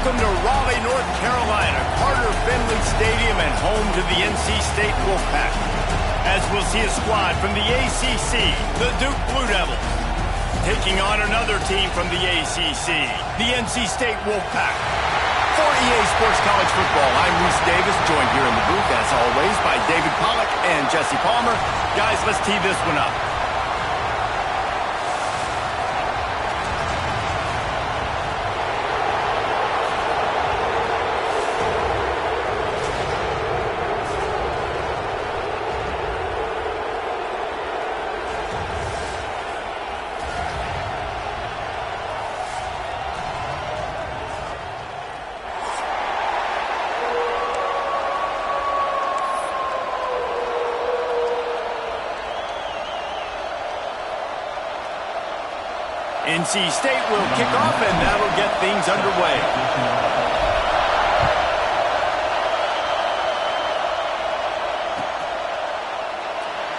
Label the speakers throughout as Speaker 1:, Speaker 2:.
Speaker 1: Welcome to Raleigh, North Carolina, Carter Finley Stadium and home to the NC State Wolfpack. As we'll see a squad from the ACC, the Duke Blue Devils, taking on another team from the ACC, the NC State Wolfpack. For EA Sports College Football, I'm Reese Davis, joined here in the booth, as always, by David Pollack and Jesse Palmer. Guys, let's tee this one up. NC State will kick off, and that'll get things underway.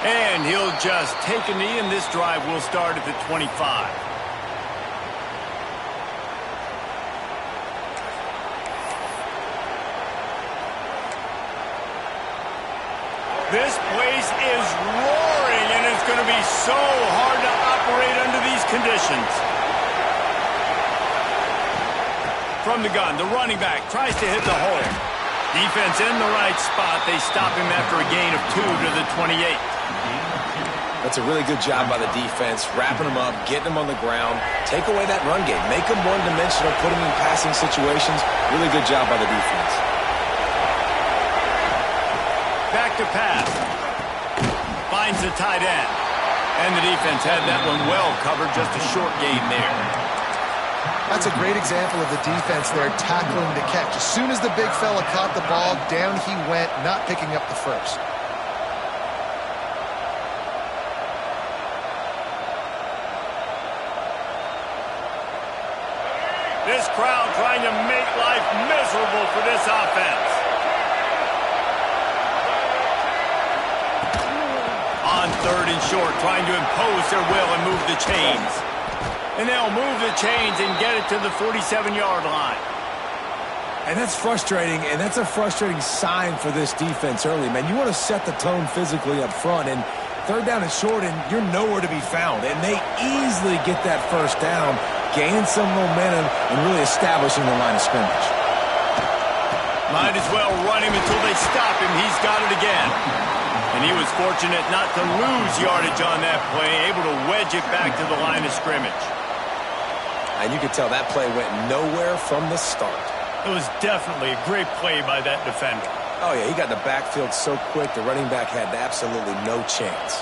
Speaker 1: And he'll just take a knee, and this drive will start at the 25. This place is roaring, and it's going to be so hard to operate under these conditions. From the gun, the running back tries to hit the hole. Defense in the right spot. They stop him after a gain of 2 to the 28.
Speaker 2: That's a really good job by the defense, wrapping him up, getting him on the ground. Take away that run game. Make him one-dimensional, put him in passing situations. Really good job by the defense.
Speaker 1: Back to pass. Finds the tight end. And the defense had that one well covered, just a short gain there.
Speaker 3: That's a great example of the defense there tackling the catch. As soon as the big fella caught the ball, down he went, not picking up the first.
Speaker 1: This crowd trying to make life miserable for this offense. On 3rd and short, trying to impose their will and move the chains. And they'll move the chains and get it to the 47-yard line.
Speaker 2: And that's frustrating, and that's a frustrating sign for this defense early, man. You want to set the tone physically up front, and 3rd down and short, and you're nowhere to be found. And they easily get that 1st down, gaining some momentum, and really establishing the line of scrimmage.
Speaker 1: Might as well run him until they stop him. He's got it again. And he was fortunate not to lose yardage on that play, able to wedge it back to the line of scrimmage.
Speaker 2: And you could tell that play went nowhere from the start.
Speaker 1: It was definitely a great play by that defender.
Speaker 2: Oh, yeah, he got the backfield so quick, the running back had absolutely no chance.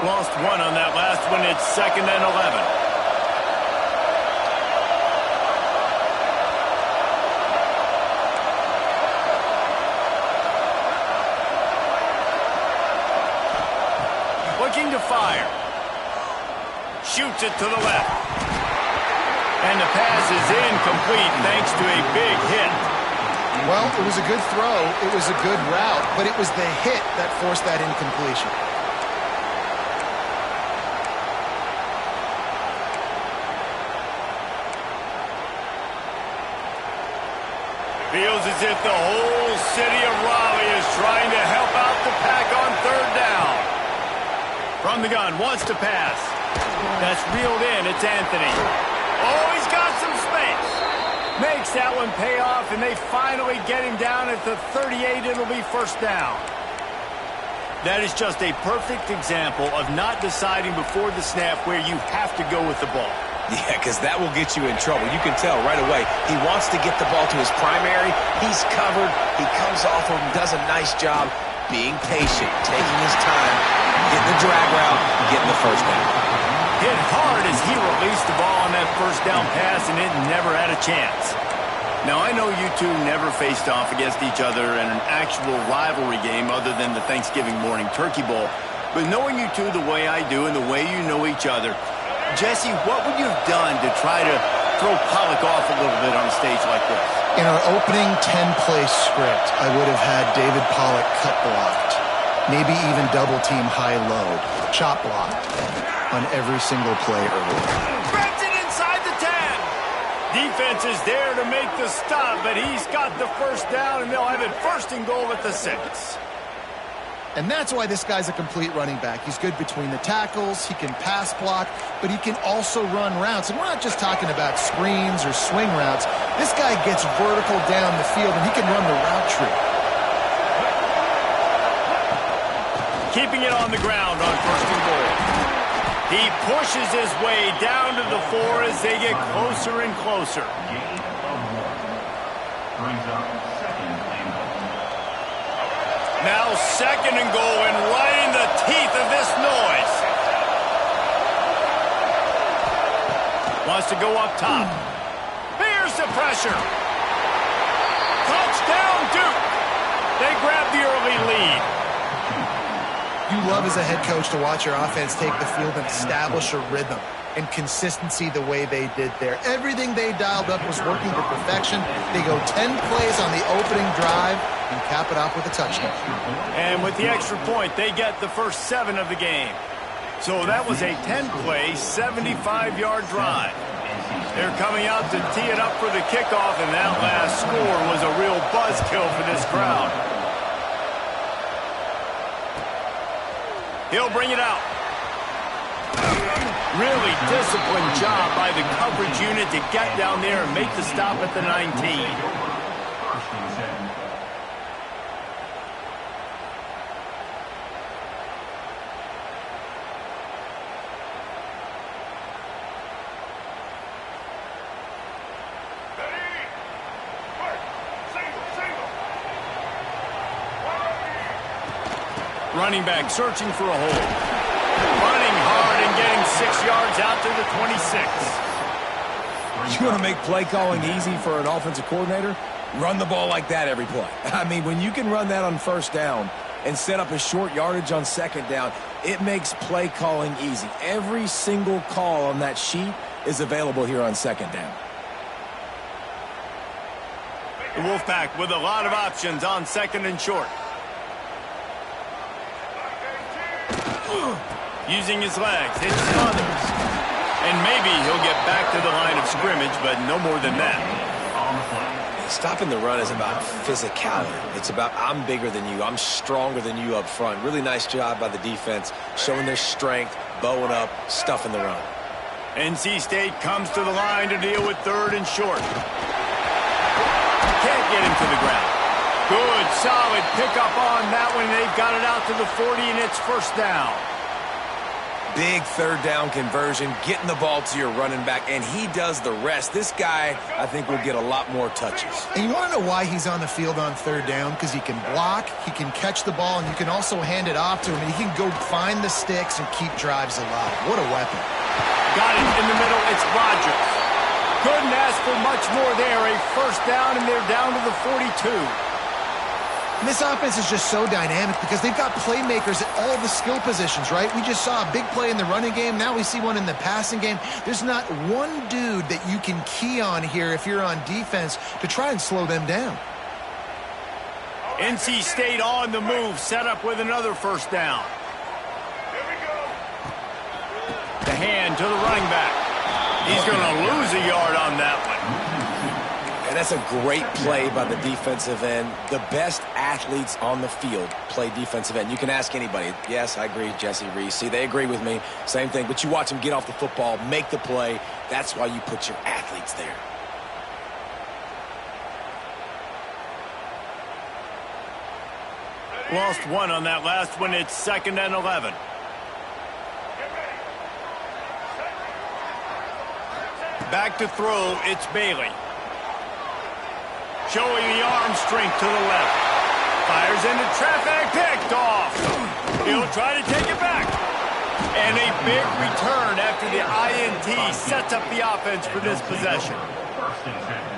Speaker 1: Lost one on that last one. It's 2nd and 11. Looking to fire. Shoots it to the left. And the pass is incomplete thanks to a big hit.
Speaker 3: Well, it was a good throw. It was a good route, but it was the hit that forced that incompletion.
Speaker 1: Feels as if the whole city of Raleigh is trying to help out the Pack on 3rd down. From the gun, wants to pass. That's reeled in. It's Anthony. Oh, he's got some space. Makes that one pay off, and they finally get him down at the 38. It'll be 1st down. That is just a perfect example of not deciding before the snap where you have to go with the ball.
Speaker 2: Yeah, because that will get you in trouble. You can tell right away. He wants to get the ball to his primary. He's covered. He comes off of him, does a nice job being patient, taking his time, getting the drag route, getting the 1st down.
Speaker 1: Hit hard as he released the ball on that 1st down pass, and it never had a chance. Now, I know you two never faced off against each other in an actual rivalry game other than the Thanksgiving morning Turkey Bowl. But knowing you two the way I do and the way you know each other, Jesse, what would you have done to try to throw Pollack off a little bit on a stage like this?
Speaker 3: In our opening 10-play script, I would have had David Pollack cut blocked. Maybe even double-team high-low, chop blocked on every single play early.
Speaker 1: Defense is there to make the stop, but he's got the first down, and they'll have it 1st and goal at the 6.
Speaker 3: And that's why this guy's a complete running back. He's good between the tackles, he can pass block, but he can also run routes. And we're not just talking about screens or swing routes. This guy gets vertical down the field, and he can run the route tree.
Speaker 1: Keeping it on the ground on 1st and goal. He pushes his way down to the 4 as they get closer and closer. Now 2nd and goal, and right in the teeth of this noise. Wants to go up top. Here's the pressure. Touchdown, Duke. They grab the early lead.
Speaker 3: You love as a head coach to watch your offense take the field and establish a rhythm and consistency the way they did there. Everything they dialed up was working to perfection. They go 10 plays on the opening drive and cap it off with a touchdown.
Speaker 1: And with the extra point, they get the first 7 of the game. So that was a 10-play, 75-yard drive. They're coming out to tee it up for the kickoff, and that last score was a real buzzkill for this crowd. He'll bring it out. Really disciplined job by the coverage unit to get down there and make the stop at the 19. Running back searching for a hole. Running hard and getting 6 yards out to the 26.
Speaker 2: You want to make play calling easy for an offensive coordinator? Run the ball like that every play. I mean, when you can run that on 1st down and set up a short yardage on 2nd down, it makes play calling easy. Every single call on that sheet is available here on 2nd down.
Speaker 1: The Wolfpack with a lot of options on 2nd and short. Using his legs, it smothers. And maybe he'll get back to the line of scrimmage, but no more than that.
Speaker 2: Stopping the run is about physicality. It's about I'm bigger than you, I'm stronger than you up front. Really nice job by the defense, showing their strength, bowing up, stuffing the run.
Speaker 1: NC State comes to the line to deal with 3rd and short. Can't get him to the ground. Good, solid pickup on that one. They've got it out to the 40, and it's 1st down.
Speaker 2: Big 3rd down conversion, getting the ball to your running back, and he does the rest. This guy, I think, will get a lot more touches.
Speaker 3: And you want to know why he's on the field on 3rd down? Because he can block, he can catch the ball, and you can also hand it off to him, and he can go find the sticks and keep drives alive. What a weapon.
Speaker 1: Got it in the middle. It's Rodgers. Couldn't ask for much more there. A 1st down, and they're down to the 42.
Speaker 3: And this offense is just so dynamic because they've got playmakers at all the skill positions, right? We just saw a big play in the running game. Now we see one in the passing game. There's not one dude that you can key on here if you're on defense to try and slow them down.
Speaker 1: NC State on the move, set up with another 1st down. The hand to the running back. He's going to lose a yard on that one.
Speaker 2: And that's a great play by the defensive end. The best athletes on the field play defensive end. You can ask anybody. Yes, I agree, Jesse Reese. See, they agree with me. Same thing. But you watch them get off the football, make the play. That's why you put your athletes there.
Speaker 1: Lost 1 on that last one. It's 2nd and 11. Back to throw. It's Bailey. Showing the arm strength to the left. Fires into traffic, picked off. He'll try to take it back. And a big return after the INT sets up the offense for this possession.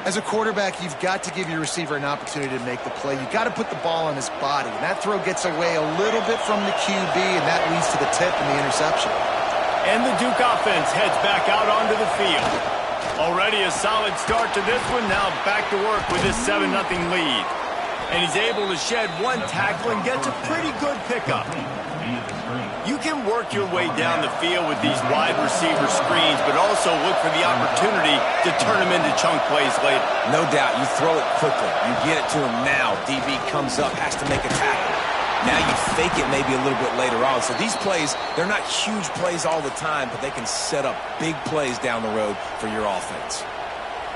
Speaker 3: As a quarterback, you've got to give your receiver an opportunity to make the play. You've got to put the ball on his body. And that throw gets away a little bit from the QB, and that leads to the tip and the interception.
Speaker 1: And the Duke offense heads back out onto the field. Already a solid start to this one. Now back to work with this 7-0 lead. And he's able to shed 1 tackle and gets a pretty good pickup. You can work your way down the field with these wide receiver screens, but also look for the opportunity to turn them into chunk plays later.
Speaker 2: No doubt. You throw it quickly. You get it to him now. DB comes up, has to make a tackle. Now you fake it maybe a little bit later on. So these plays, they're not huge plays all the time, but they can set up big plays down the road for your offense.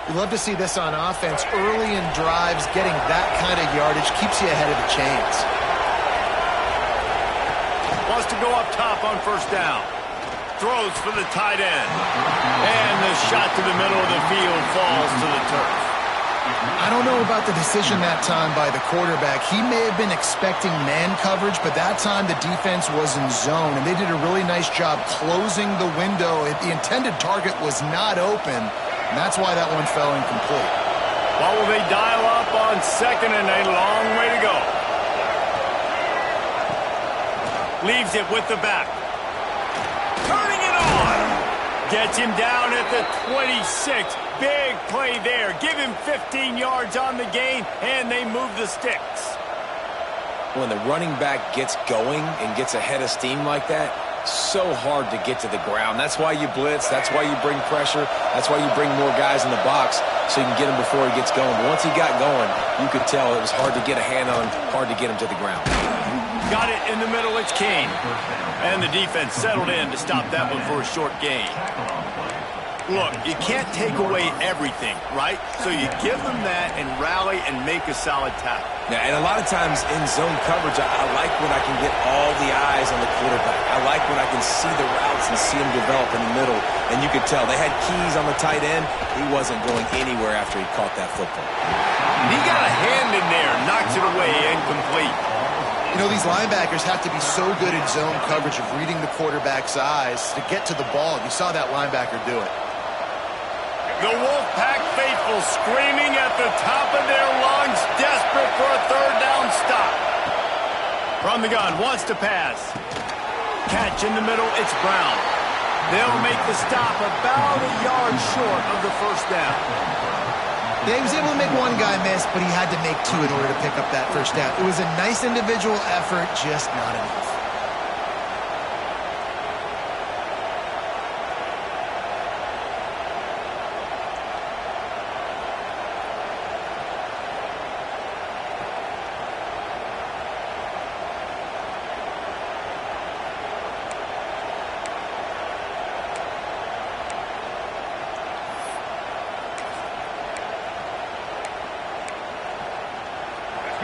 Speaker 3: We love to see this on offense. Early in drives, getting that kind of yardage keeps you ahead of the chains.
Speaker 1: Wants to go up top on first down. Throws for the tight end. And the shot to the middle of the field falls to the turf.
Speaker 3: I don't know about the decision that time by the quarterback. He may have been expecting man coverage, but that time the defense was in zone, and they did a really nice job closing the window. The intended target was not open, and that's why that one fell incomplete.
Speaker 1: Well, will they dial up on second and a long way to go? Leaves it with the back. Turning it on. Gets him down at the 26. Big play there. Give him 15 yards on the gain, and they move the sticks.
Speaker 2: When the running back gets going and gets ahead of steam like that, so hard to get to the ground. That's why you blitz. That's why you bring pressure. That's why you bring more guys in the box so you can get him before he gets going. But once he got going, you could tell it was hard to get a hand on him, hard to get him to the ground.
Speaker 1: Got it in the middle. It's Kane. And the defense settled in to stop that one for a short gain. Look, you can't take away everything, right? So you give them that and rally and make a solid tackle.
Speaker 2: Yeah, and a lot of times in zone coverage, I like when I can get all the eyes on the quarterback. I like when I can see the routes and see them develop in the middle. And you could tell they had keys on the tight end. He wasn't going anywhere after he caught that football.
Speaker 1: He got a hand in there, knocks it away, incomplete.
Speaker 3: You know, these linebackers have to be so good in zone coverage of reading the quarterback's eyes to get to the ball. You saw that linebacker do it.
Speaker 1: The Wolfpack faithful screaming at the top of their lungs, desperate for a third down stop. From the gun, wants to pass. Catch in the middle, it's Brown. They'll make the stop about a yard short of the first down.
Speaker 3: Yeah, he was able to make one guy miss, but he had to make two in order to pick up that first down. It was a nice individual effort, just not enough.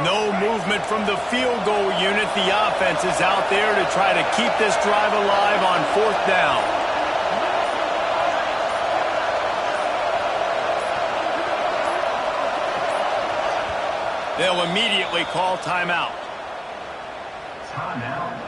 Speaker 1: No movement from the field goal unit. The offense is out there to try to keep this drive alive on fourth down. They'll immediately call timeout.
Speaker 4: Timeout.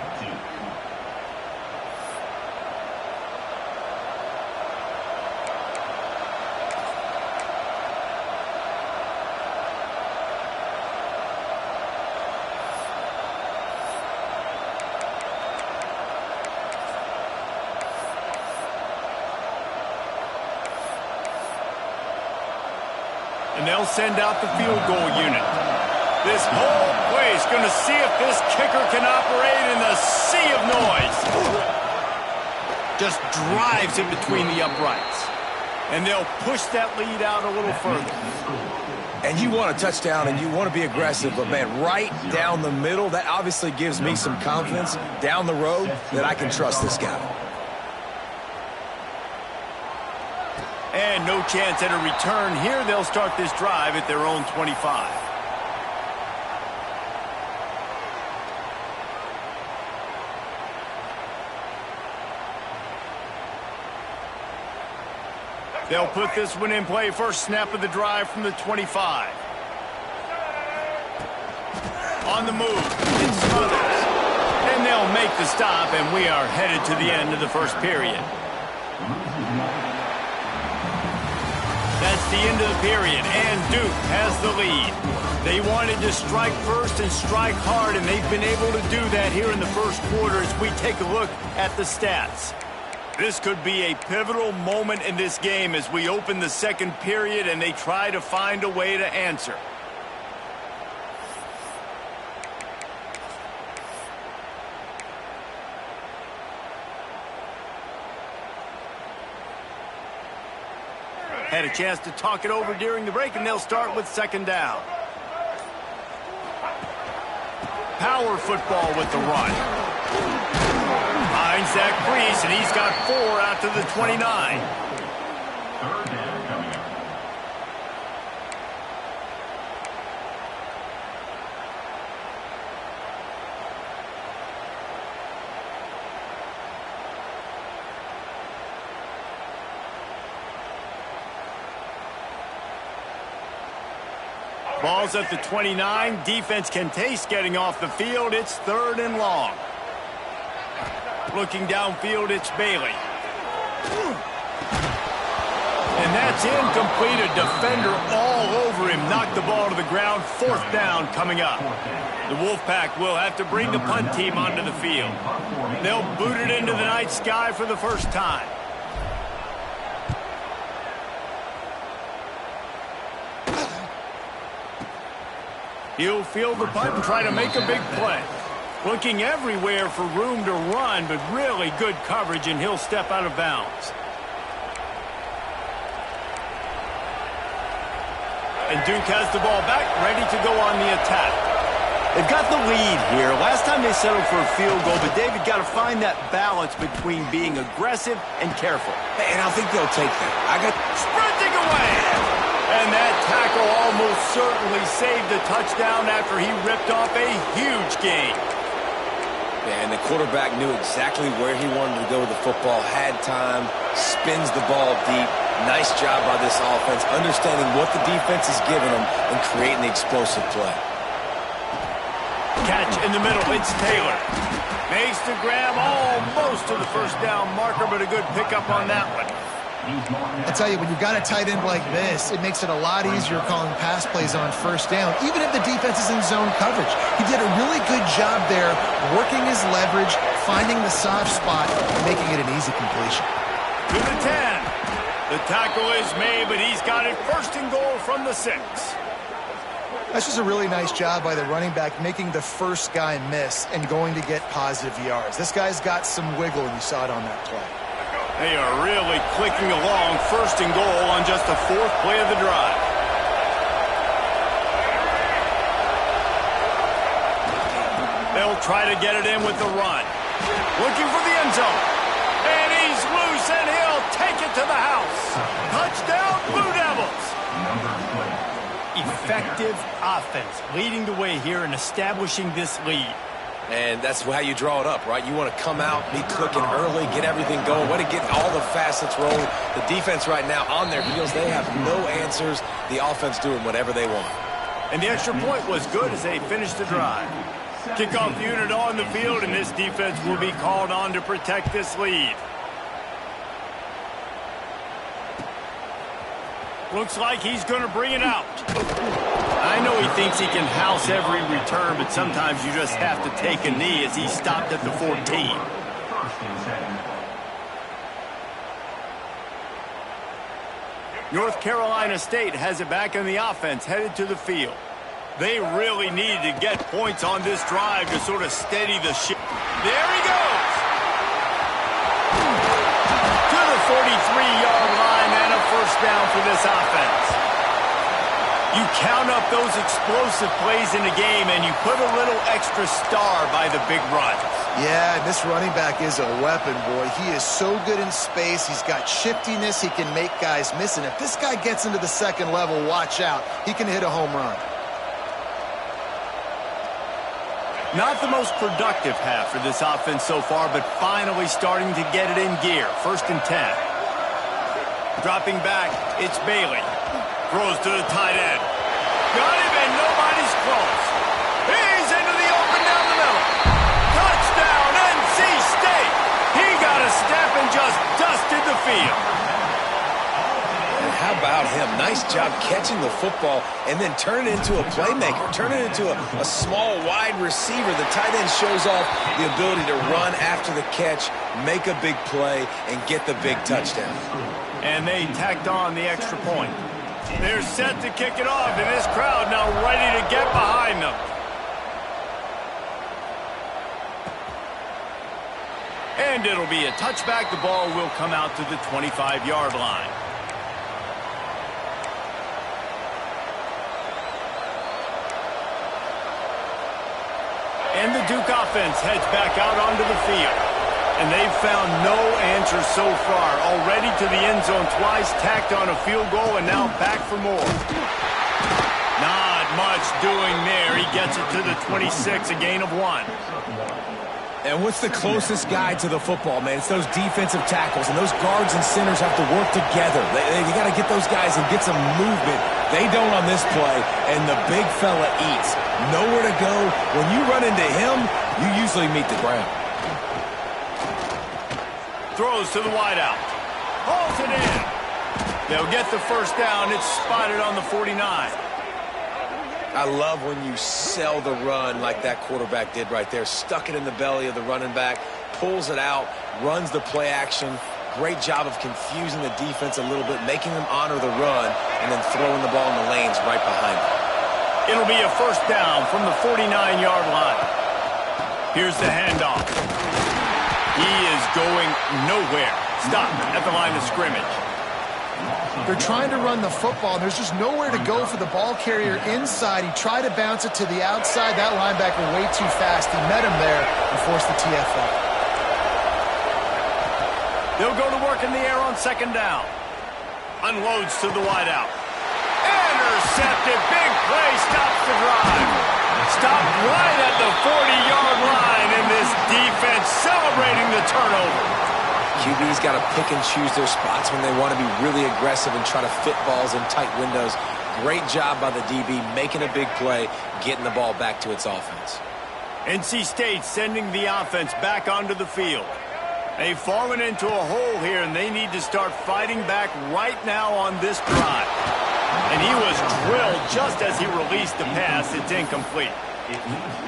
Speaker 1: And they'll send out the field goal unit. This whole place going to see if this kicker can operate in the sea of noise. Just drives it between the uprights. And they'll push that lead out a little further.
Speaker 2: And you want a touchdown and you want to be aggressive, but man, right down the middle, that obviously gives me some confidence down the road that I can trust this guy.
Speaker 1: And no chance at a return here. They'll start this drive at their own 25. They'll put this one in play. First snap of the drive from the 25. On the move, it's Smothers. And they'll make the stop, and we are headed to the end of the first period. That's the end of the period, and Duke has the lead. They wanted to strike first and strike hard, and they've been able to do that here in the first quarter as we take a look at the stats. This could be a pivotal moment in this game as we open the second period and they try to find a way to answer. Had a chance to talk it over during the break, and they'll start with second down. Power football with the run. Finds that crease, and he's got 4 out to the 29.
Speaker 4: Third down coming up.
Speaker 1: Ball's at the 29. Defense can taste getting off the field. It's 3rd and long. Looking downfield, it's Bailey. And that's incomplete. A defender all over him. Knocked the ball to the ground. 4th down coming up. The Wolfpack will have to bring the punt team onto the field. They'll boot it into the night sky for the first time. He'll field the punt and try to make a big play. Looking everywhere for room to run, but really good coverage, and he'll step out of bounds. And Duke has the ball back, ready to go on the attack. They've got the lead here. Last time they settled for a field goal, but David got to find that balance between being aggressive and careful.
Speaker 2: And I think they'll take that.
Speaker 1: Sprinting away! And that tackle almost certainly saved a touchdown after he ripped off a huge gain.
Speaker 2: And the quarterback knew exactly where he wanted to go with the football, had time, spins the ball deep. Nice job by this offense, understanding what the defense is giving them and creating the explosive play.
Speaker 1: Catch in the middle, it's Taylor. Makes the grab almost to the first down marker, but a good pickup on that one.
Speaker 3: I tell you, when you've got a tight end like this, it makes it a lot easier calling pass plays on first down, even if the defense is in zone coverage. He did a really good job there, working his leverage, finding the soft spot, and making it an easy completion.
Speaker 1: To the 10. The tackle is made, but he's got it 1st and goal from the 6.
Speaker 3: That's just a really nice job by the running back, making the first guy miss and going to get positive yards. This guy's got some wiggle, and you saw it on that play.
Speaker 1: They are really clicking along, 1st and goal on just the 4th play of the drive. They'll try to get it in with the run. Looking for the end zone. And he's loose, and he'll take it to the house. Touchdown, Blue Devils. Effective offense, leading the way here and establishing this lead.
Speaker 2: And that's how you draw it up, right? You want to come out, be clicking early, get everything going, want to get all the facets rolling. The defense right now on their heels, they have no answers. The offense doing whatever they want.
Speaker 1: And the extra point was good as they finished the drive. Kickoff unit on the field, and this defense will be called on to protect this lead. Looks like he's going to bring it out. I know he thinks he can house every return, but sometimes you just have to take a knee as he stopped at the 14. North Carolina State has it back in the offense, headed to the field. They really need to get points on this drive to sort of steady the ship. There he goes! To the 43-yard line and a 1st down for this offense. You count up those explosive plays in the game, and you put a little extra star by the big runs.
Speaker 3: Yeah, this running back is a weapon, boy. He is so good in space. He's got shiftiness. He can make guys miss. And if this guy gets into the 2nd level, watch out. He can hit a home run.
Speaker 1: Not the most productive half for this offense so far, but finally starting to get it in gear. 1st and 10. Dropping back, it's Bailey. Throws to the tight end. Got him, and nobody's close. He's into the open down the middle. Touchdown, NC State. He got a step and just dusted the field.
Speaker 2: And how about him? Nice job catching the football and then turn it into a playmaker. Turn it into a small, wide receiver. The tight end shows off the ability to run after the catch, make a big play, and get the big touchdown.
Speaker 1: And they tacked on the extra point. They're set to kick it off, and this crowd now ready to get behind them. And it'll be a touchback. The ball will come out to the 25-yard line. And the Duke offense heads back out onto the field. And they've found no answer so far. Already to the end zone twice, tacked on a field goal, and now back for more. Not much doing there. He gets it to the 26, a gain of 1.
Speaker 2: And what's the closest guy to the football, man? It's those defensive tackles, and those guards and centers have to work together. You got to get those guys and get some movement. They don't on this play, and the big fella eats. Nowhere to go. When you run into him, you usually meet the ground.
Speaker 1: Throws to the wideout. Hauls it in. They'll get the first down. It's spotted on the 49.
Speaker 2: I love when you sell the run like that quarterback did right there. Stuck it in the belly of the running back, pulls it out, runs the play action. Great job of confusing the defense a little bit, making them honor the run, and then throwing the ball in the lanes right behind them.
Speaker 1: It'll be a first down from the 49-yard line. Here's the handoff. He is going nowhere. Stop at the line of scrimmage.
Speaker 3: They're trying to run the football, and there's just nowhere to go for the ball carrier inside. He tried to bounce it to the outside. That linebacker way too fast. He met him there and forced the TFL.
Speaker 1: They'll go to work in the air on second down. Unloads to the wideout. Intercepted. Big play. Stops the drive. Stopped right at the 40-yard line, and this defense celebrating the turnover.
Speaker 2: QB's got to pick and choose their spots when they want to be really aggressive and try to fit balls in tight windows. Great job by the DB making a big play, getting the ball back to its offense.
Speaker 1: NC State sending the offense back onto the field. They've fallen into a hole here, and they need to start fighting back right now on this drive. And he was drilled just as he released the pass. It's incomplete.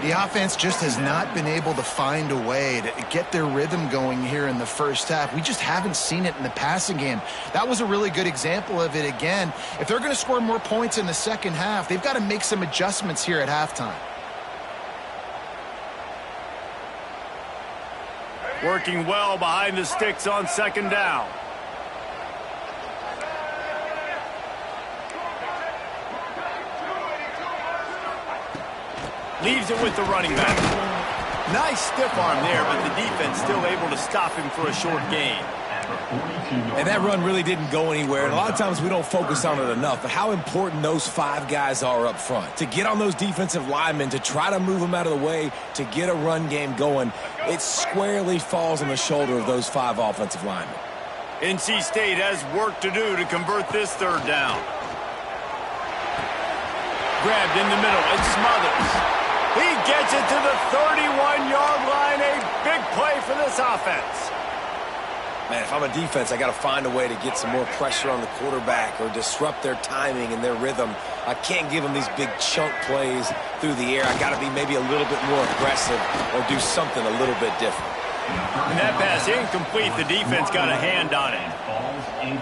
Speaker 3: The offense just has not been able to find a way to get their rhythm going here in the first half. We just haven't seen it in the passing game. That was a really good example of it again. If they're going to score more points in the second half, they've got to make some adjustments here at halftime.
Speaker 1: Working well behind the sticks on second down. Leaves it with the running back. Nice stiff arm there, but the defense still able to stop him for a short gain.
Speaker 2: And that run really didn't go anywhere. And a lot of times we don't focus on it enough, but how important those 5 guys are up front. To get on those defensive linemen, to try to move them out of the way, to get a run game going, it squarely falls on the shoulder of those 5 offensive linemen.
Speaker 1: NC State has work to do to convert this third down. Grabbed in the middle and Smothers. He gets it to the 31-yard line. A big play for this offense.
Speaker 2: Man, if I'm a defense, I got to find a way to get some more pressure on the quarterback or disrupt their timing and their rhythm. I can't give them these big chunk plays through the air. I got to be maybe a little bit more aggressive or do something a little bit different.
Speaker 1: And that pass incomplete. The defense got a hand on it.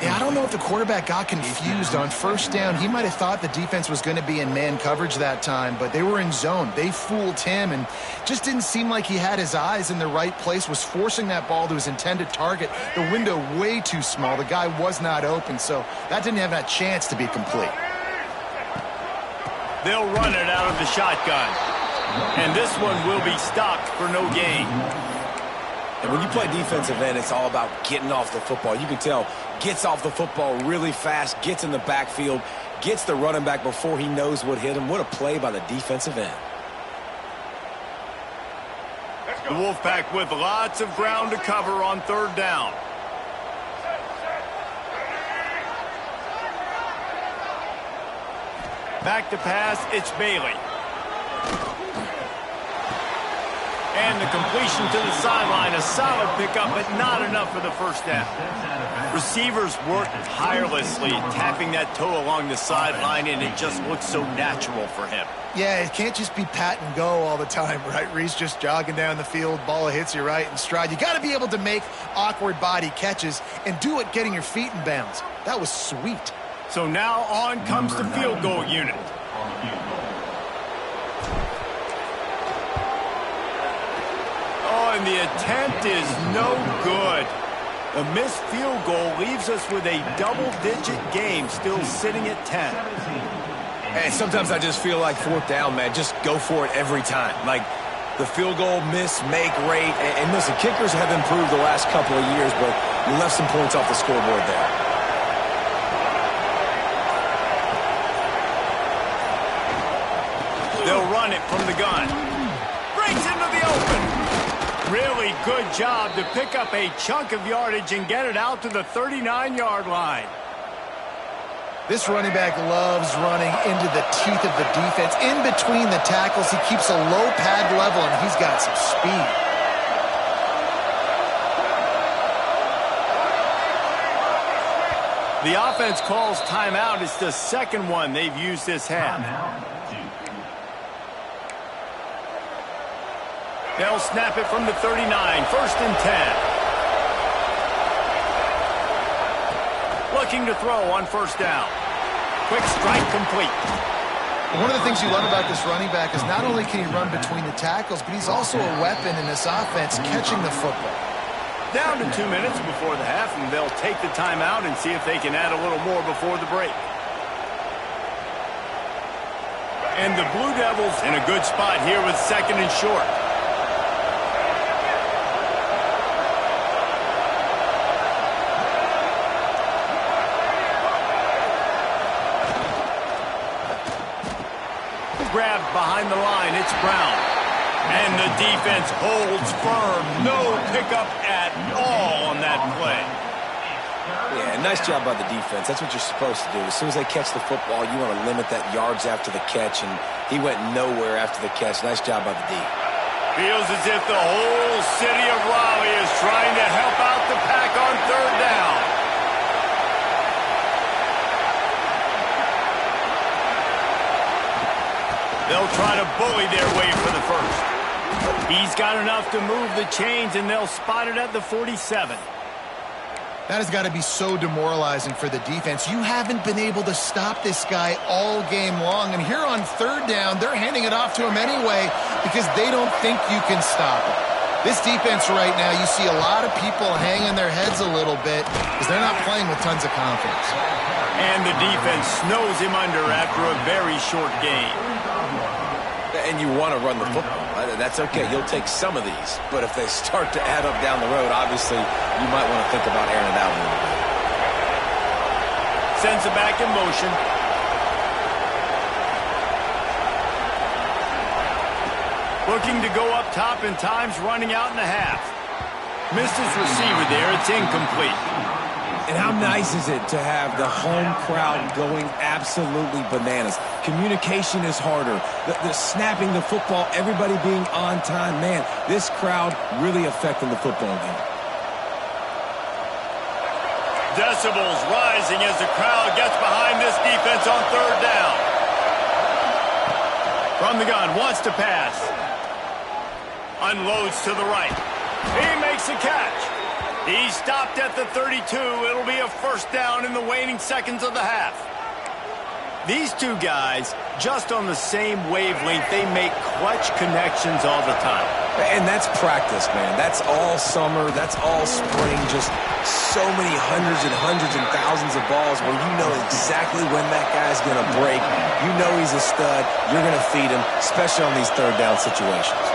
Speaker 3: Yeah, I don't know if the quarterback got confused on first down. He might have thought the defense was going to be in man coverage that time, but they were in zone. They fooled him and just didn't seem like he had his eyes in the right place, was forcing that ball to his intended target. The window way too small. The guy was not open, so that didn't have that chance to be complete.
Speaker 1: They'll run it out of the shotgun. And this one will be stopped for no gain.
Speaker 2: And when you play defensive end, it's all about getting off the football. You can tell, gets off the football really fast, gets in the backfield, gets the running back before he knows what hit him. What a play by the defensive end.
Speaker 1: The Wolfpack with lots of ground to cover on third down. Back to pass, it's Bailey. And the completion to the sideline, a solid pickup, but not enough for the first down. Receivers work tirelessly, tapping that toe along the sideline, and it just looks so natural for him.
Speaker 3: Yeah, it can't just be pat and go all the time, right? Reese just jogging down the field, ball hits you right in stride. You got to be able to make awkward body catches and do it getting your feet in bounds. That was sweet.
Speaker 1: So now on comes the field goal unit. Oh, and the attempt is no good. A missed field goal leaves us with a double-digit game, still sitting at 10.
Speaker 2: Hey, sometimes I just feel like fourth down, man. Just go for it every time. Like, the field goal miss-make rate. And listen, kickers have improved the last couple of years, but you left some points off the scoreboard there.
Speaker 1: They'll run it from the gun. Breaks into the open. Really good job to pick up a chunk of yardage and get it out to the 39-yard line.
Speaker 3: This running back loves running into the teeth of the defense. In between the tackles, he keeps a low pad level, and he's got some speed.
Speaker 1: The offense calls timeout. It's the second one they've used this half. They'll snap it from the 39, 1st and 10. Looking to throw on 1st down. Quick strike complete.
Speaker 3: One of the things you love about this running back is not only can he run between the tackles, but he's also a weapon in this offense catching the football.
Speaker 1: Down to 2 minutes before the half, and they'll take the timeout and see if they can add a little more before the break. And the Blue Devils in a good spot here with 2nd and short. Grabbed behind the line. It's Brown. And the defense holds firm. No pickup at all on that play.
Speaker 2: Yeah, nice job by the defense. That's what you're supposed to do. As soon as they catch the football, you want to limit that yards after the catch, and he went nowhere after the catch. Nice job by the D.
Speaker 1: Feels as if the whole city of Raleigh is trying to help out the Pack on 3rd down. They'll try to bully their way for the 1st. He's got enough to move the chains, and they'll spot it at the 47.
Speaker 3: That has got to be so demoralizing for the defense. You haven't been able to stop this guy all game long. And here on 3rd down, they're handing it off to him anyway because they don't think you can stop him. This defense right now, you see a lot of people hanging their heads a little bit because they're not playing with tons of confidence.
Speaker 1: And the defense snows him under after a very short game.
Speaker 2: And you want to run the football. That's okay. You'll take some of these. But if they start to add up down the road, obviously, you might want to think about airing it out a little bit.
Speaker 1: Sends it back in motion. Looking to go up top, and time's running out in the half. Missed his receiver there. It's incomplete.
Speaker 2: And how nice is it to have the home crowd going absolutely bananas? Communication is harder. The snapping the football, everybody being on time. Man, this crowd really affecting the football game.
Speaker 1: Decibels rising as the crowd gets behind this defense on 3rd down. From the gun, wants to pass. Unloads to the right. He makes a catch. He stopped at the 32. It'll be a 1st down in the waning seconds of the half. These two guys, just on the same wavelength, they make clutch connections all the time.
Speaker 2: And that's practice, man. That's all summer. That's all spring. Just so many hundreds and thousands of balls where you know exactly when that guy's going to break. You know he's a stud. You're going to feed him, especially on these 3rd down situations.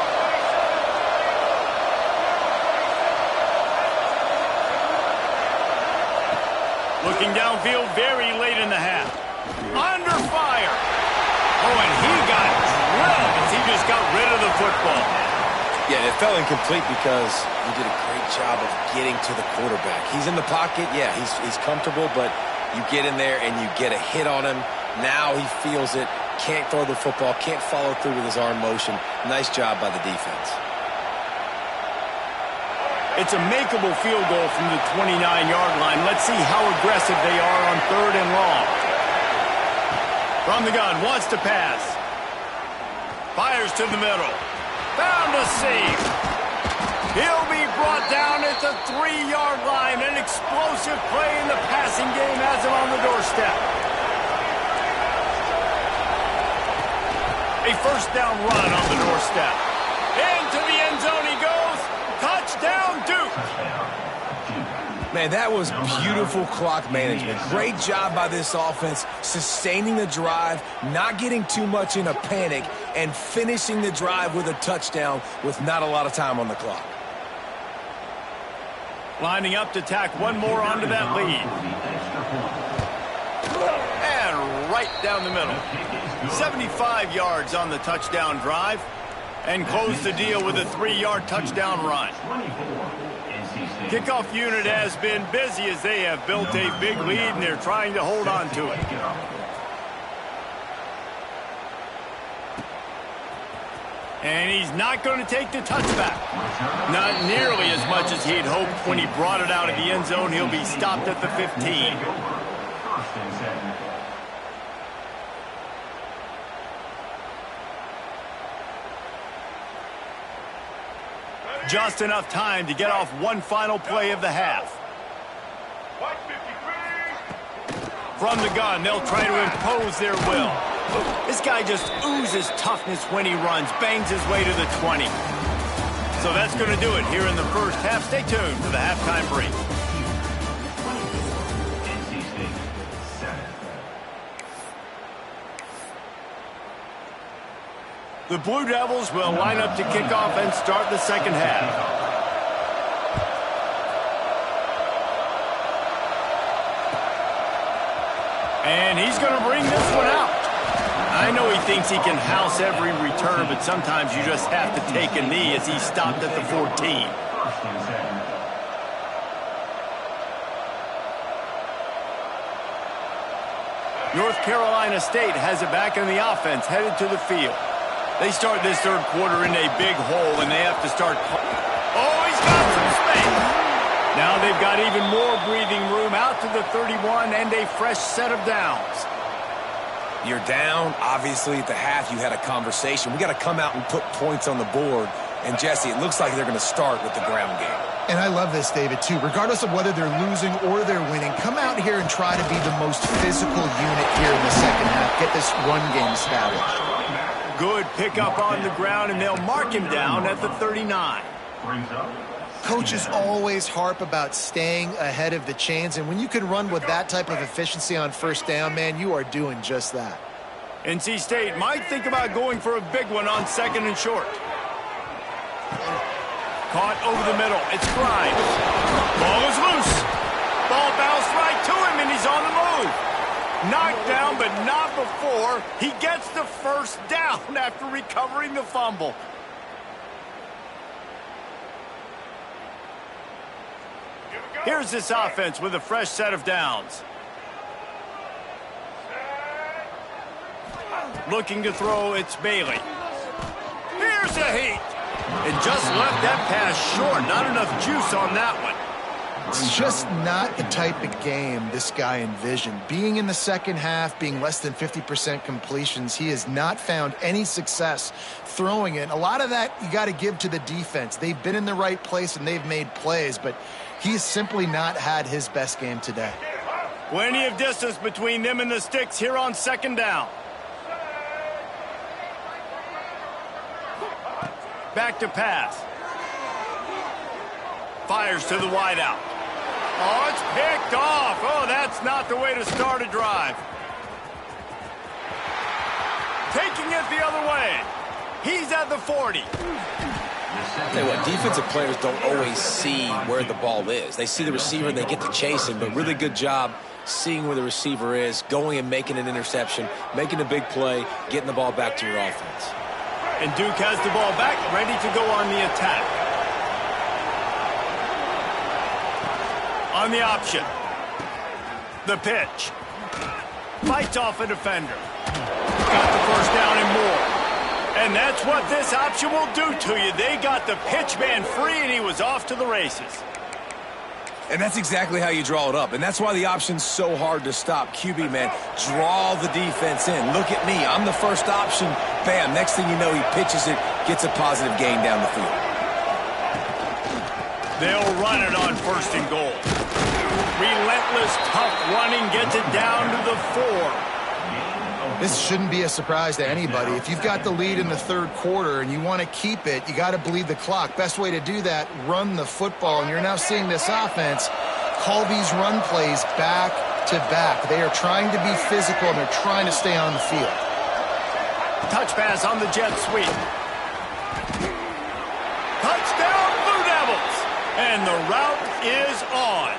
Speaker 1: Looking downfield very late in the half. Under fire. Oh, and he got drilled as he just got rid of the football.
Speaker 2: Yeah, it fell incomplete because he did a great job of getting to the quarterback. He's in the pocket. Yeah, he's comfortable, but you get in there and you get a hit on him. Now he feels it. Can't throw the football. Can't follow through with his arm motion. Nice job by the defense.
Speaker 1: It's a makeable field goal from the 29-yard line. Let's see how aggressive they are on 3rd and long. From the gun, wants to pass. Fires to the middle. Found a seam. He'll be brought down at the 3-yard line. An explosive play in the passing game has him on the doorstep. A 1st down run on the doorstep. Into the end zone he goes. Touchdown, Duke.
Speaker 2: Man, that was beautiful clock management. Great job by this offense, sustaining the drive, not getting too much in a panic, and finishing the drive with a touchdown with not a lot of time on the clock.
Speaker 1: Lining up to tack one more onto that lead. And right down the middle. 75 yards on the touchdown drive. And close the deal with a 3-yard touchdown run. Kickoff unit has been busy as they have built a big lead and they're trying to hold on to it. And he's not going to take the touchback. Not nearly as much as he'd hoped when he brought it out of the end zone. He'll be stopped at the 15. Just enough time to get off one final play of the half. From the gun, they'll try to impose their will. This guy just oozes toughness when he runs, bangs his way to the 20. So that's going to do it here in the first half. Stay tuned for the halftime break. The Blue Devils will line up to kick off and start the second half. And he's going to bring this one out. I know he thinks he can house every return, but sometimes you just have to take a knee as he stopped at the 14. North Carolina State has it back in the offense, headed to the field. They start this third quarter in a big hole, and they have to start. Oh, he's got some space. Now they've got even more breathing room out to the 31 and a fresh set of downs.
Speaker 2: You're down. Obviously, at the half, you had a conversation. We got to come out and put points on the board. And, Jesse, it looks like they're going to start with the ground game.
Speaker 3: And I love this, David, too. Regardless of whether they're losing or they're winning, come out here and try to be the most physical unit here in the second half. Get this run game established.
Speaker 1: Good pickup on the ground, and they'll mark him down at the 39.
Speaker 3: Coaches always harp about staying ahead of the chains, and when you can run with that type of efficiency on first down, man, you are doing just that.
Speaker 1: NC State might think about going for a big one on second and short. Caught over the middle. It's Grimes. Ball is loose. Ball bounced right to him, and he's on the move. Knocked down, but not before he gets the first down after recovering the fumble. Here's this offense with a fresh set of downs. Looking to throw, it's Bailey. Here's a heat. And just left that pass short. Not enough juice on that one.
Speaker 3: It's just not the type of game this guy envisioned. Being in the second half, being less than 50% completions, he has not found any success throwing it. A lot of that you got to give to the defense. They've been in the right place and they've made plays, but he's simply not had his best game today.
Speaker 1: Plenty of distance between them and the sticks here on second down. Back to pass. Fires to the wideout. Oh, it's picked off. Oh, that's not the way to start a drive. Taking it the other way. He's at the 40.
Speaker 2: I'll tell you what, defensive players don't always see where the ball is. They see the receiver and they get to chase him, but really good job seeing where the receiver is, going and making an interception, making a big play, getting the ball back to your offense.
Speaker 1: And Duke has the ball back, ready to go on the attack. On the option. The pitch. Fights off a defender. Got the first down and more. And that's what this option will do to you. They got the pitch man free, and he was off to the races.
Speaker 2: And that's exactly how you draw it up. And that's why the option's so hard to stop. QB, man, draw the defense in. Look at me. I'm the first option. Bam. Next thing you know, he pitches it, gets a positive gain down the field.
Speaker 1: They'll run it on first and goal. Relentless, tough running gets it down to the 4.
Speaker 3: This shouldn't be a surprise to anybody. If you've got the lead in the third quarter and you want to keep it, you got to bleed the clock. Best way to do that, run the football. And you're now seeing this offense call these run plays back to back. They are trying to be physical, and they're trying to stay on the field.
Speaker 1: Touch pass on the jet sweep. Touchdown, Blue Devils! And the route is on.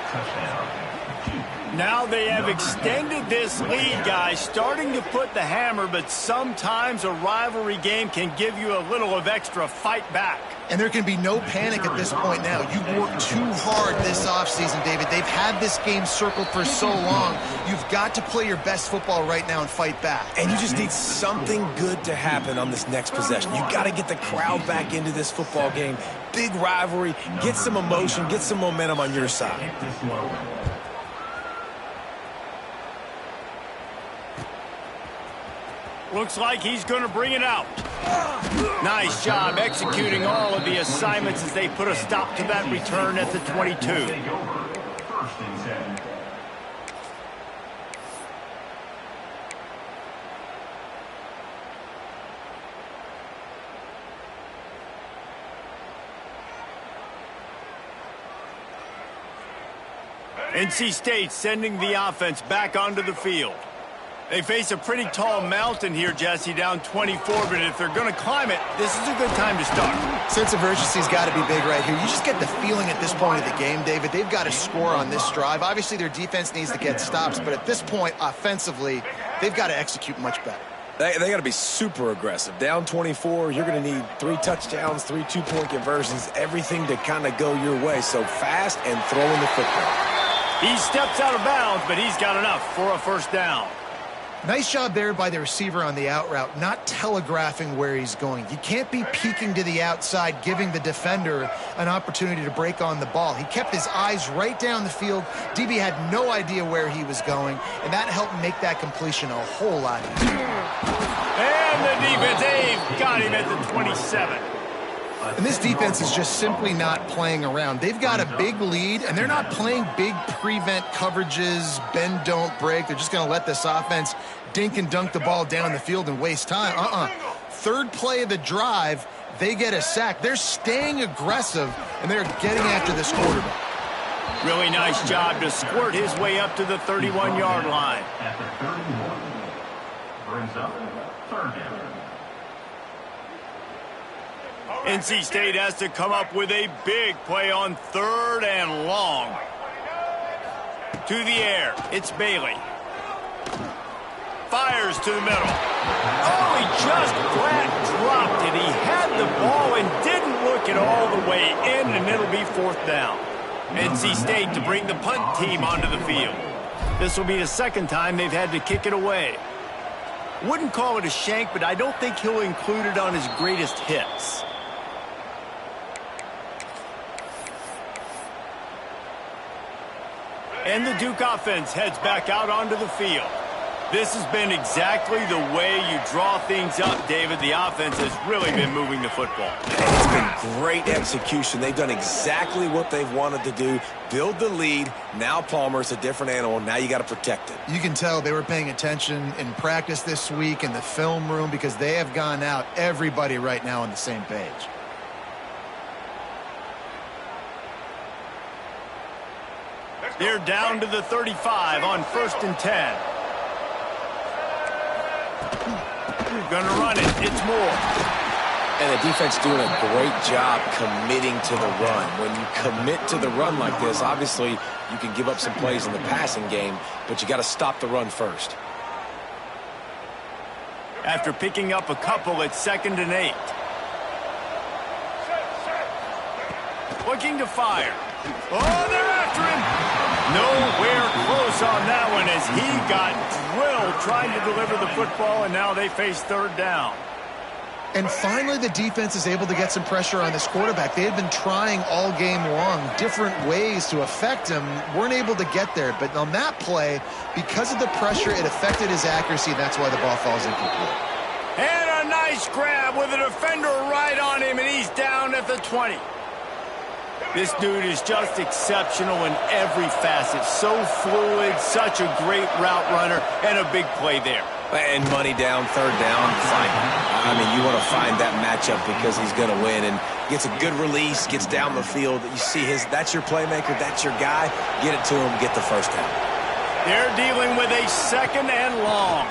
Speaker 1: Now they have extended this lead, guys, starting to put the hammer, but sometimes a rivalry game can give you a little of extra fight back.
Speaker 3: And there can be no panic at this point now. You've worked too hard this offseason, David. They've had this game circled for so long. You've got to play your best football right now and fight back.
Speaker 2: And you just need something good to happen on this next possession. You got to get the crowd back into this football game. Big rivalry. Get some emotion. Get some momentum on your side.
Speaker 1: Looks like he's going to bring it out. Nice job executing all of the assignments as they put a stop to that return at the 22. NC State sending the offense back onto the field. They face a pretty tall mountain here, Jesse, down 24, but if they're going to climb it, this is a good time to start.
Speaker 3: Sense of urgency's got to be big right here. You just get the feeling at this point of the game, David, they've got to score on this drive. Obviously, their defense needs to get stops, but at this point, offensively, they've got to execute much better.
Speaker 2: They got to be super aggressive. Down 24, you're going to need 3 touchdowns, 3 two-point conversions, everything to kind of go your way. So fast and throwing the football.
Speaker 1: He steps out of bounds, but he's got enough for a first down.
Speaker 3: Nice job there by the receiver on the out route, not telegraphing where he's going. You can't be peeking to the outside, giving the defender an opportunity to break on the ball. He kept his eyes right down the field. DB had no idea where he was going, and that helped make that completion a whole lot easier.
Speaker 1: And the defense, they've got him at the 27.
Speaker 3: And this defense is just simply not playing around. They've got a big lead, and they're not playing big prevent coverages, bend, don't break. They're just going to let this offense dink and dunk the ball down the field and waste time. Third play of the drive, they get a sack. They're staying aggressive, and they're getting after this quarterback.
Speaker 1: Really nice job to squirt his way up to the 31-yard line.
Speaker 4: At the 31, brings up third down.
Speaker 1: NC State has to come up with a big play on third and long. To the air, it's Bailey. Fires to the middle. Oh, he just flat dropped it. He had the ball and didn't look it all the way in, and it'll be fourth down. NC State to bring the punt team onto the field. This will be the second time they've had to kick it away. Wouldn't call it a shank, but I don't think he'll include it on his greatest hits. And the Duke offense heads back out onto the field. This has been exactly the way you draw things up, David. The offense has really been moving the football.
Speaker 2: It's been great execution. They've done exactly what they've wanted to do. Build the lead. Now Palmer's a different animal. Now you got to protect it.
Speaker 3: You can tell they were paying attention in practice this week in the film room because they have gone out, everybody right now on the same page.
Speaker 1: They're down to the 35 on 1st and 10. Gonna run it. It's Moore.
Speaker 2: And the defense doing a great job committing to the run. When you commit to the run like this, obviously you can give up some plays in the passing game, but you got to stop the run first.
Speaker 1: After picking up a couple at 2nd and 8. Looking to fire. Oh, they're after him. Nowhere close on that one as he got drilled trying to deliver the football, and now they face third down.
Speaker 3: And finally, the defense is able to get some pressure on this quarterback. They had been trying all game long different ways to affect him, weren't able to get there. But on that play, because of the pressure, it affected his accuracy, and that's why the ball falls incomplete.
Speaker 1: And a nice grab with a defender right on him, and he's down at the 20. This dude is just exceptional in every facet. So fluid, such a great route runner, and a big play there.
Speaker 2: And money down, third down, fine. I mean, you want to find that matchup because he's going to win and gets a good release, gets down the field. You see that's your playmaker, that's your guy. Get it to him, get the first down.
Speaker 1: They're dealing with a second and long.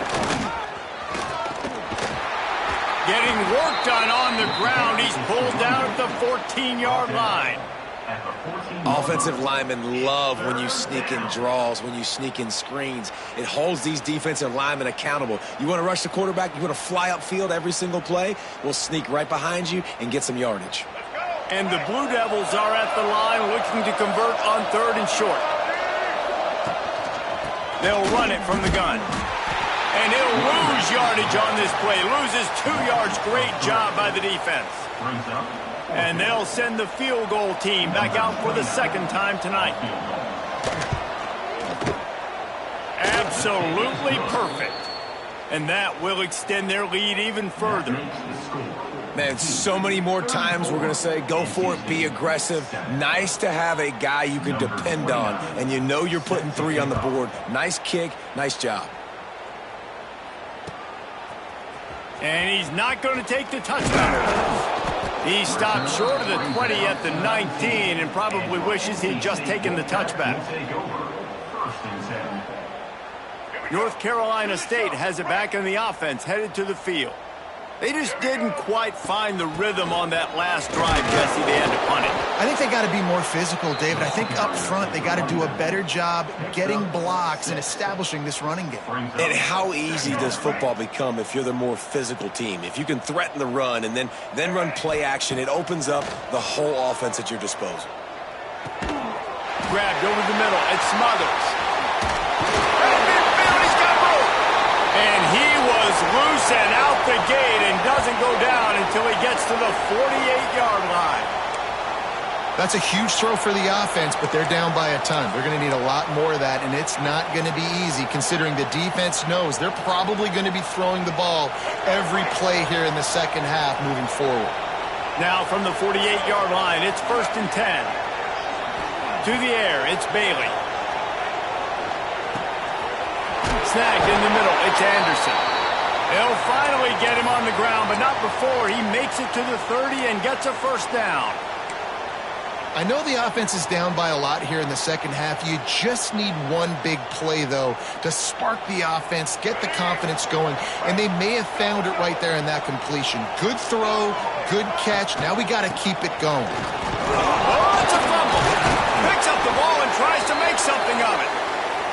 Speaker 1: Getting work done on the ground. He's pulled down at the 14-yard line.
Speaker 2: Offensive linemen love when you sneak in draws, when you sneak in screens. It holds these defensive linemen accountable. You want to rush the quarterback, you want to fly upfield every single play, we'll sneak right behind you and get some yardage.
Speaker 1: And the Blue Devils are at the line looking to convert on third and short. They'll run it from the gun. And he'll lose yardage on this play. Loses 2 yards. Great job by the defense. And they'll send the field goal team back out for the second time tonight. Absolutely perfect. And that will extend their lead even further.
Speaker 2: Man, so many more times we're going to say, go for it, be aggressive. Nice to have a guy you can depend on, and you know you're putting 3 on the board. Nice kick, nice job.
Speaker 1: And he's not going to take the touchdown. He stopped short of the 20 at the 19 and probably wishes he'd just taken the touchback. North Carolina State has it back in the offense, headed to the field. They just didn't quite find the rhythm on that last drive, Jesse. They had to punt it.
Speaker 3: I think they got to be more physical, David. I think up front they got to do a better job getting blocks and establishing this running game.
Speaker 2: And how easy does football become if you're the more physical team? If you can threaten the run and then run play action, it opens up the whole offense at your disposal.
Speaker 1: Grabbed over the middle. It's Smothers. And he was loose and out the gate and doesn't go down until he gets to the 48-yard line.
Speaker 3: That's a huge throw for the offense, but they're down by a ton. They're going to need a lot more of that, and it's not going to be easy considering the defense knows they're probably going to be throwing the ball every play here in the second half moving forward.
Speaker 1: Now from the 48-yard line, it's 1st and 10. To the air, it's Bailey. Snagged in the middle, it's Anderson. They'll finally get him on the ground, but not before he makes it to the 30 and gets a first down.
Speaker 3: I know the offense is down by a lot here in the second half. You just need one big play, though, to spark the offense, get the confidence going, and they may have found it right there in that completion. Good throw, good catch. Now we got to keep it going.
Speaker 1: Oh, it's a fumble. Picks up the ball and tries to make something of it.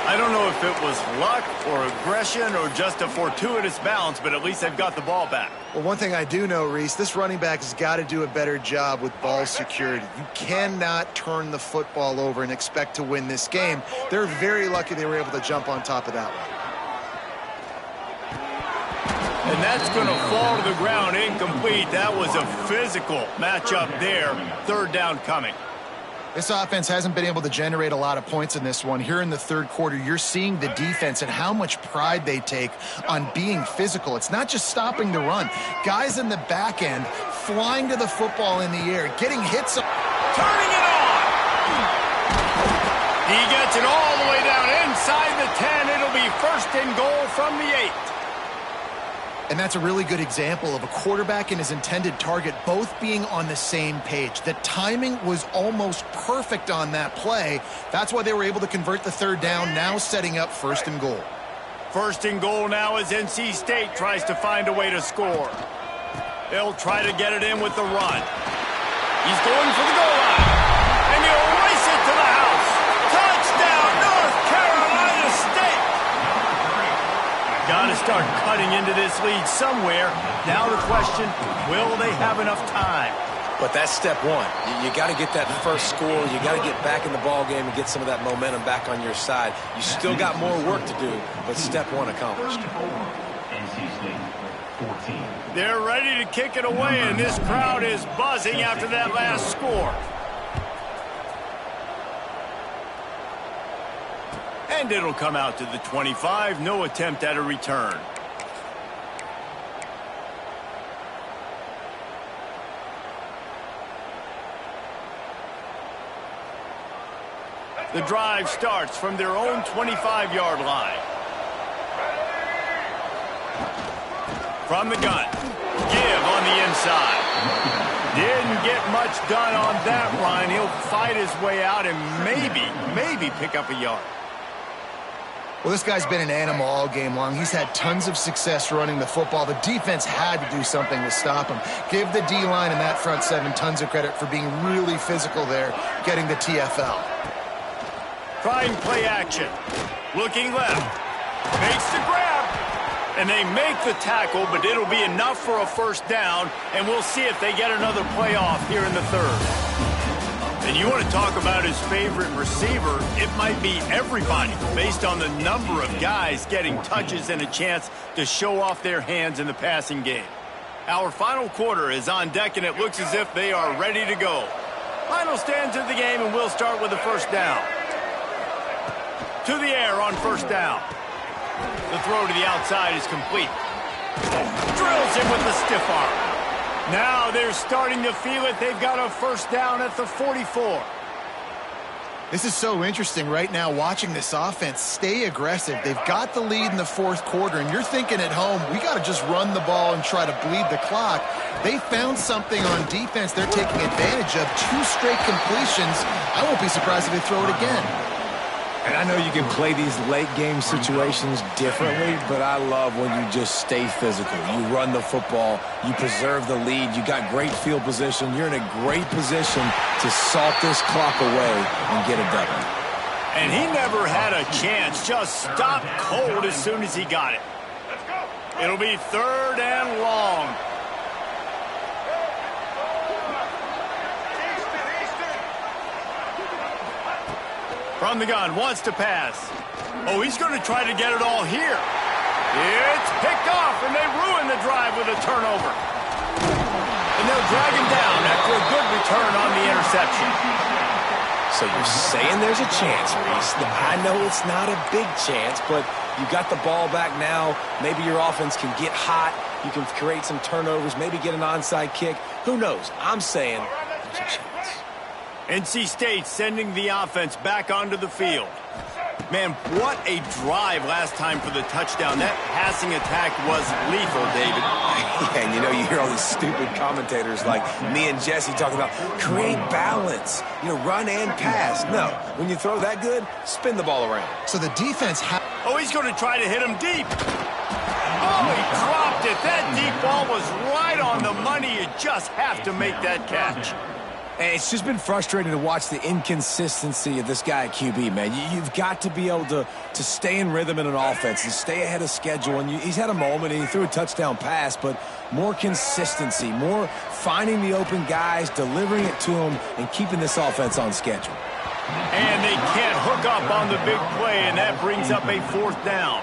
Speaker 1: I don't know if it was luck or aggression or just a fortuitous bounce, but at least they've got the ball back.
Speaker 3: Well, one thing I do know, Reese, this running back has got to do a better job with ball security. You cannot turn the football over and expect to win this game. They're very lucky they were able to jump on top of that one.
Speaker 1: And that's going to fall to the ground incomplete. That was a physical matchup there. 3rd down coming.
Speaker 3: This offense hasn't been able to generate a lot of points in this one. Here in the third quarter, you're seeing the defense and how much pride they take on being physical. It's not just stopping the run. Guys in the back end flying to the football in the air, getting hits.
Speaker 1: Turning it on! He gets it all the way down inside the 10. It'll be 1st and goal from the 8.
Speaker 3: And that's a really good example of a quarterback and his intended target both being on the same page. The timing was almost perfect on that play. That's why they were able to convert the 3rd down, now setting up 1st and goal. 1st and goal now as NC State tries to find a way to score. They'll try to get it in with the run. He's going for the goal line. And he'll race it to the house. Touchdown, North Carolina State! Got to start cutting into this lead somewhere. Now the question, will they have enough time?
Speaker 2: But that's step one. You got to get that first score. You got to get back in the ball game and get some of that momentum back on your side. You still got more work to do, but step one accomplished.
Speaker 1: They're ready to kick it away, and this crowd is buzzing after that last score. And it'll come out to the 25. No attempt at a return. The drive starts from their own 25-yard line. From the gun. Give on the inside. Didn't get much done on that run. He'll fight his way out and maybe pick up a yard.
Speaker 3: Well, this guy's been an animal all game long. He's had tons of success running the football. The defense had to do something to stop him. Give the D-line and that front seven tons of credit for being really physical there, getting the TFL.
Speaker 1: Trying play action. Looking left. Makes the grab. And they make the tackle, but it'll be enough for a first down, and we'll see if they get another play off here in the third. And you want to talk about his favorite receiver, it might be everybody based on the number of guys getting touches and a chance to show off their hands in the passing game. Our final quarter is on deck, and it looks as if they are ready to go. Final stands of the game, and we'll start with the first down. To the air on first down. The throw to the outside is complete. Drills him with the stiff arm. Now they're starting to feel it. They've got a first down at the 44.
Speaker 3: This is so interesting right now watching this offense stay aggressive. They've got the lead in the fourth quarter, and you're thinking at home, we got to just run the ball and try to bleed the clock. They found something on defense they're taking advantage of. 2 straight completions. I won't be surprised if they throw it again.
Speaker 2: And I know you can play these late-game situations differently, but I love when you just stay physical. You run the football, you preserve the lead, you got great field position, you're in a great position to salt this clock away and get a W.
Speaker 1: And he never had a chance, just stopped cold as soon as he got it. It'll be third and long. From the gun, wants to pass. Oh, he's going to try to get it all here. It's picked off, and they ruin the drive with a turnover. And they'll drag him down after a good return on the interception.
Speaker 2: So you're saying there's a chance, Reese. I know it's not a big chance, but you got the ball back now. Maybe your offense can get hot. You can create some turnovers, maybe get an onside kick. Who knows? I'm saying there's a chance.
Speaker 1: NC State sending the offense back onto the field. Man, what a drive last time for the touchdown. That passing attack was lethal, David.
Speaker 2: Yeah, and you know, you hear all these stupid commentators like me and Jesse talking about create balance, run and pass. No, when you throw that good, spin the ball around.
Speaker 3: So the defense
Speaker 1: Oh, he's going to try to hit him deep. Oh, he dropped it. That deep ball was right on the money. You just have to make that catch.
Speaker 2: And it's just been frustrating to watch the inconsistency of this guy at QB, man. You've got to be able to stay in rhythm in an offense and stay ahead of schedule. And he's had a moment, and he threw a touchdown pass, but more consistency, more finding the open guys, delivering it to them, and keeping this offense on schedule.
Speaker 1: And they can't hook up on the big play, and that brings up a fourth down.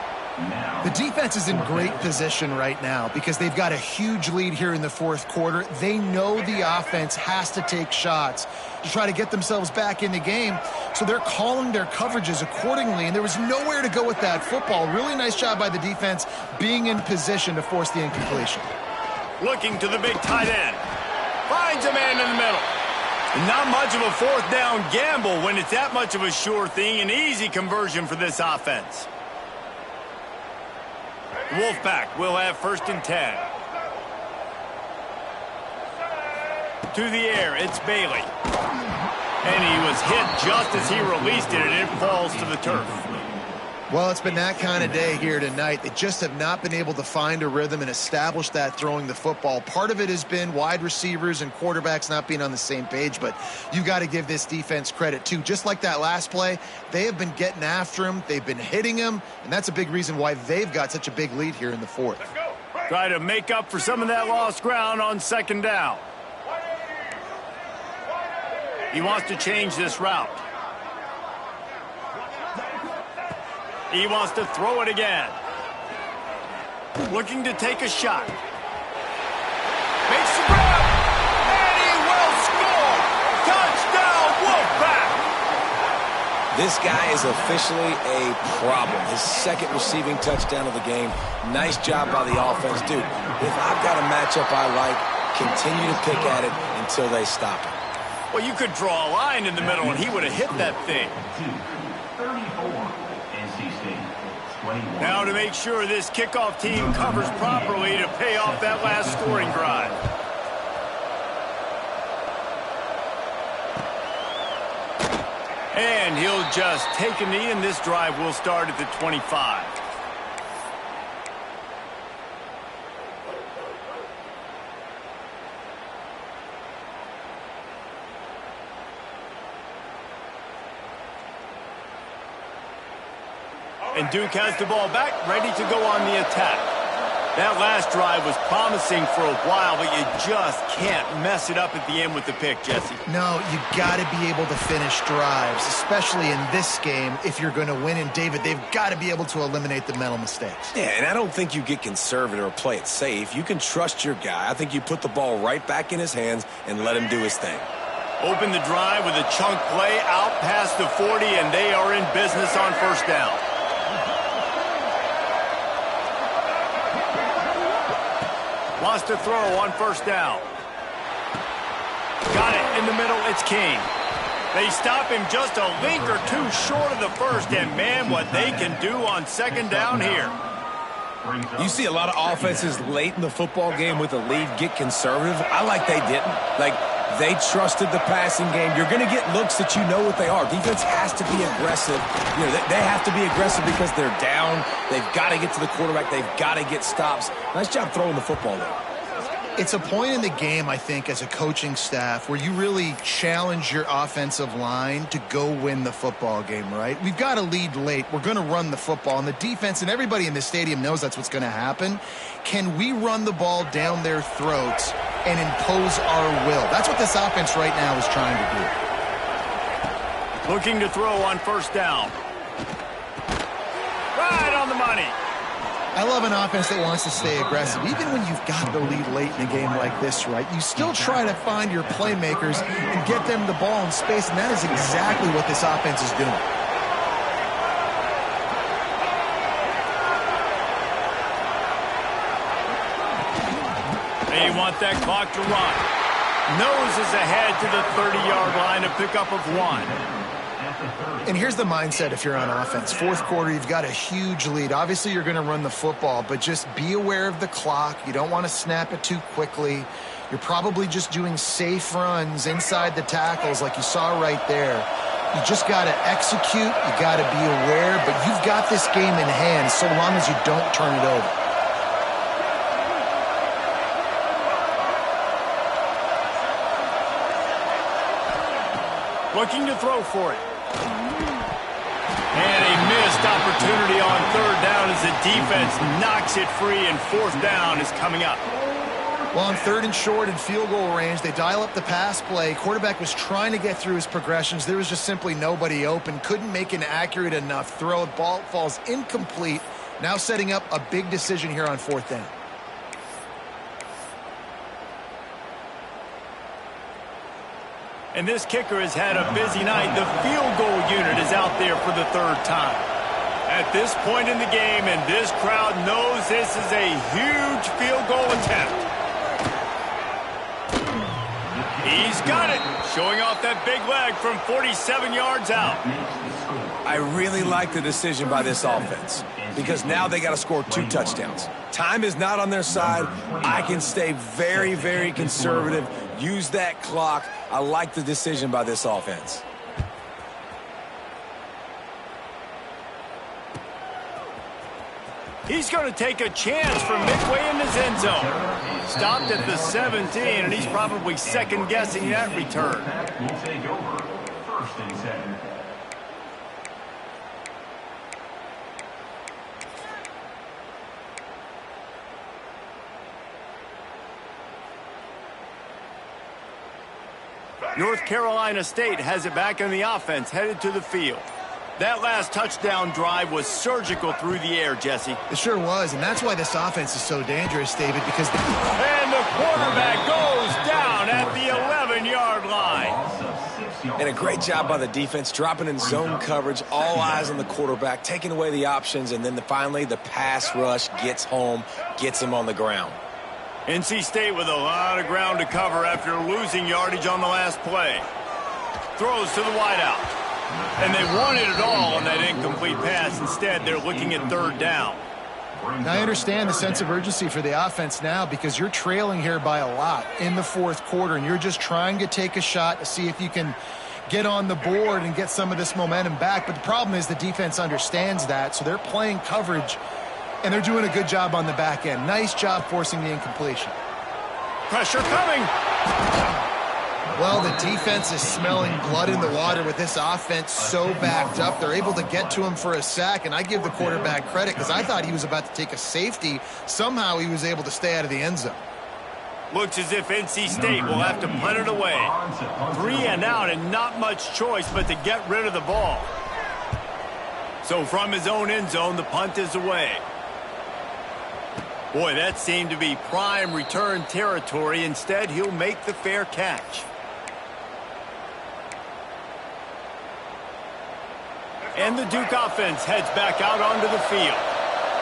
Speaker 3: The defense is in great position right now because they've got a huge lead here in the fourth quarter. They know the offense has to take shots to try to get themselves back in the game, so they're calling their coverages accordingly, and there was nowhere to go with that football. Really nice job by the defense being in position to force the incompletion.
Speaker 1: Looking to the big tight end. Finds a man in the middle. Not much of a fourth down gamble when it's that much of a sure thing. An easy conversion for this offense. Wolfpack will have first and 10. To the air, it's Bailey. And he was hit just as he released it, and it falls to the turf.
Speaker 3: Well, it's been that kind of day here tonight. They just have not been able to find a rhythm and establish that throwing the football. Part of it has been wide receivers and quarterbacks not being on the same page, but you got to give this defense credit too. Just like that last play, they have been getting after him. They've been hitting him, and that's a big reason why they've got such a big lead here in the fourth.
Speaker 1: Try to make up for some of that lost ground on second down. He wants to change this route. He wants to throw it again. Looking to take a shot. Makes the grab. And he will score. Touchdown, Wolfpack.
Speaker 2: This guy is officially a problem. His second receiving touchdown of the game. Nice job by the offense. Dude, if I've got a matchup I like, continue to pick at it until they stop it.
Speaker 1: Well, you could draw a line in the middle, and he would have hit that thing. Now to make sure this kickoff team covers properly to pay off that last scoring drive. And he'll just take a knee, and this drive will start at the 25. And Duke has the ball back, ready to go on the attack. That last drive was promising for a while, but you just can't mess it up at the end with the pick, Jesse.
Speaker 3: No, you got to be able to finish drives, especially in this game if you're going to win. And, David, they've got to be able to eliminate the mental mistakes.
Speaker 2: Yeah, and I don't think you get conservative or play it safe. You can trust your guy. I think you put the ball right back in his hands and let him do his thing.
Speaker 1: Open the drive with a chunk play out past the 40, and they are in business on first down. Wants to throw on first down. Got it in the middle. It's King. They stop him just a link or two short of the first, and man, what they can do on second down here.
Speaker 2: You see a lot of offenses late in the football game with a lead get conservative. I like they didn't. Like, they trusted the passing game. You're going to get looks that you know what they are. Defense has to be aggressive. You know, they have to be aggressive because they're down. They've got to get to the quarterback. They've got to get stops. Nice job throwing the football, though.
Speaker 3: It's a point in the game, I think, as a coaching staff where you really challenge your offensive line to go win the football game, right? We've got to lead late. We're going to run the football. And the defense and everybody in the stadium knows that's what's going to happen. Can we run the ball down their throats and impose our will? That's what this offense right now is trying to do.
Speaker 1: Looking to throw on first down. Right on the money.
Speaker 3: I love an offense that wants to stay aggressive. Even when you've got the lead late in a game like this, right, you still try to find your playmakers and get them the ball in space, and that is exactly what this offense is doing.
Speaker 1: They want that clock to run. Noses ahead to the 30-yard line, a pickup of 1.
Speaker 3: And here's the mindset if you're on offense. Fourth quarter, you've got a huge lead. Obviously, you're going to run the football, but just be aware of the clock. You don't want to snap it too quickly. You're probably just doing safe runs inside the tackles like you saw right there. You just got to execute. You got to be aware, but you've got this game in hand so long as you don't turn it over.
Speaker 1: Looking to throw for it. And a missed opportunity on third down as the defense knocks it free, and fourth down is coming up.
Speaker 3: Well, on third and short and field goal range, they dial up the pass play. Quarterback was trying to get through his progressions. There was just simply nobody open. Couldn't make an accurate enough throw. The ball falls incomplete. Now setting up a big decision here on fourth down.
Speaker 1: And this kicker has had a busy night. The field goal unit is out there for the third time. At this point in the game, and this crowd knows this is a huge field goal attempt. He's got it, showing off that big leg from 47 yards out.
Speaker 2: I really like the decision by this offense because now they got to score 2 touchdowns. Time is not on their side. I can stay very, very conservative, use that clock. I like the decision by this offense.
Speaker 1: He's going to take a chance from midway in his end zone. Stopped at the 17, and he's probably second-guessing that return.
Speaker 4: Will take over first and 10.
Speaker 1: North Carolina State has it back on the offense, headed to the field. That last touchdown drive was surgical through the air, Jesse.
Speaker 3: It sure was, and that's why this offense is so dangerous, David, because...
Speaker 1: And the quarterback goes down at the 11-yard line.
Speaker 2: And a great job by the defense, dropping in zone coverage, all eyes on the quarterback, taking away the options, and then finally the pass rush gets home, gets him on the ground.
Speaker 1: NC State with a lot of ground to cover after losing yardage on the last play. Throws to the wideout. And they wanted it all on that incomplete pass. Instead, they're looking at third down.
Speaker 3: Now, I understand the sense of urgency for the offense now because you're trailing here by a lot in the fourth quarter, and you're just trying to take a shot to see if you can get on the board and get some of this momentum back. But the problem is the defense understands that, so they're playing coverage, and they're doing a good job on the back end. Nice job forcing the incompletion.
Speaker 1: Pressure coming.
Speaker 3: Well, the defense is smelling blood in the water with this offense so backed up. They're able to get to him for a sack, and I give the quarterback credit because I thought he was about to take a safety. Somehow he was able to stay out of the end zone.
Speaker 1: Looks as if NC State will have to punt it away. 3 and out and not much choice but to get rid of the ball. So from his own end zone, the punt is away. Boy, that seemed to be prime return territory. Instead, he'll make the fair catch. And the Duke offense heads back out onto the field.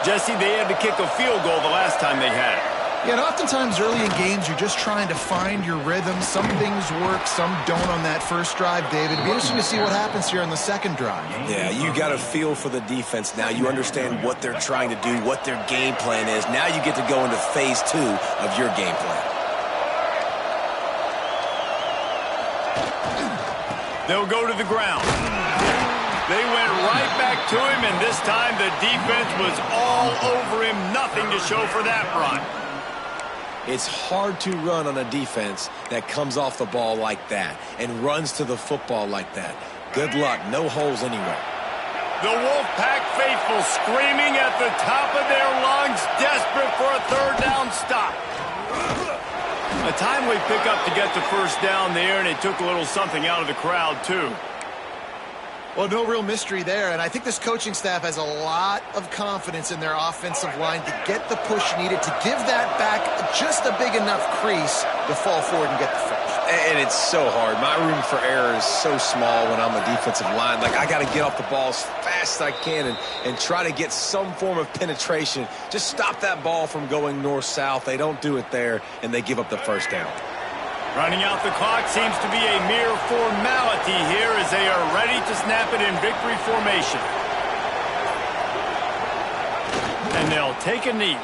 Speaker 1: Jesse, they had to kick a field goal the last time they had it.
Speaker 3: Yeah, and oftentimes early in games, you're just trying to find your rhythm. Some things work, some don't on that first drive, David. It'll be interesting to see what happens here on the second drive.
Speaker 2: Yeah, you got a feel for the defense now. You understand what they're trying to do, what their game plan is. Now you get to go into phase 2 of your game plan.
Speaker 1: They'll go to the ground. They went right back to him, and this time the defense was all over him. Nothing to show for that run.
Speaker 2: It's hard to run on a defense that comes off the ball like that and runs to the football like that. Good luck. No holes anywhere.
Speaker 1: The Wolfpack faithful screaming at the top of their lungs, desperate for a third down stop. A timely pickup to get the first down there, and it took a little something out of the crowd, too.
Speaker 3: Well, no real mystery there, and I think this coaching staff has a lot of confidence in their offensive line to get the push needed to give that back just a big enough crease to fall forward and get the first.
Speaker 2: And it's so hard. My room for error is so small when I'm a defensive line. Like, I got to get off the ball as fast as I can and try to get some form of penetration. Just stop that ball from going north-south. They don't do it there, and they give up the first down.
Speaker 1: Running out the clock seems to be a mere formality here as they are ready to snap it in victory formation. And they'll take a knee.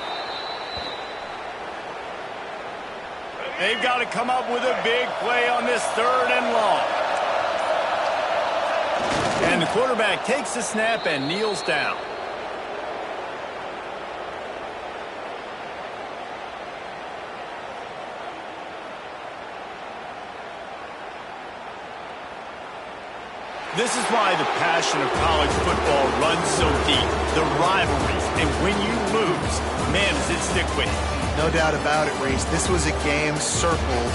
Speaker 1: They've got to come up with a big play on this third and long. And the quarterback takes the snap and kneels down. This is why the passion of college football runs so deep. The rivalries, and when you lose, man, does it stick with you.
Speaker 3: No doubt about it, Reese. This was a game circled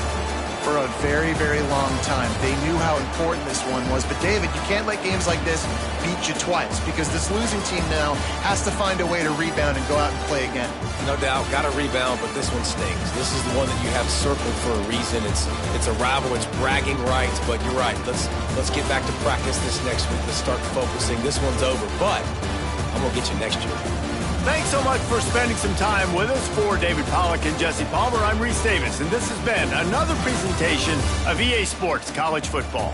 Speaker 3: for a very, very long time. They knew how important this one was. But, David, you can't let games like this beat you twice because this losing team now has to find a way to rebound and go out and play again.
Speaker 2: No doubt, got to rebound, but this one stings. This is the one that you have circled for a reason. It's a rival. It's bragging rights, but you're right. Let's get back to practice this next week. Let's start focusing. This one's over, but I'm going to get you next year.
Speaker 1: Thanks so much for spending some time with us. For David Pollack and Jesse Palmer, I'm Reese Davis, and this has been another presentation of EA Sports College Football.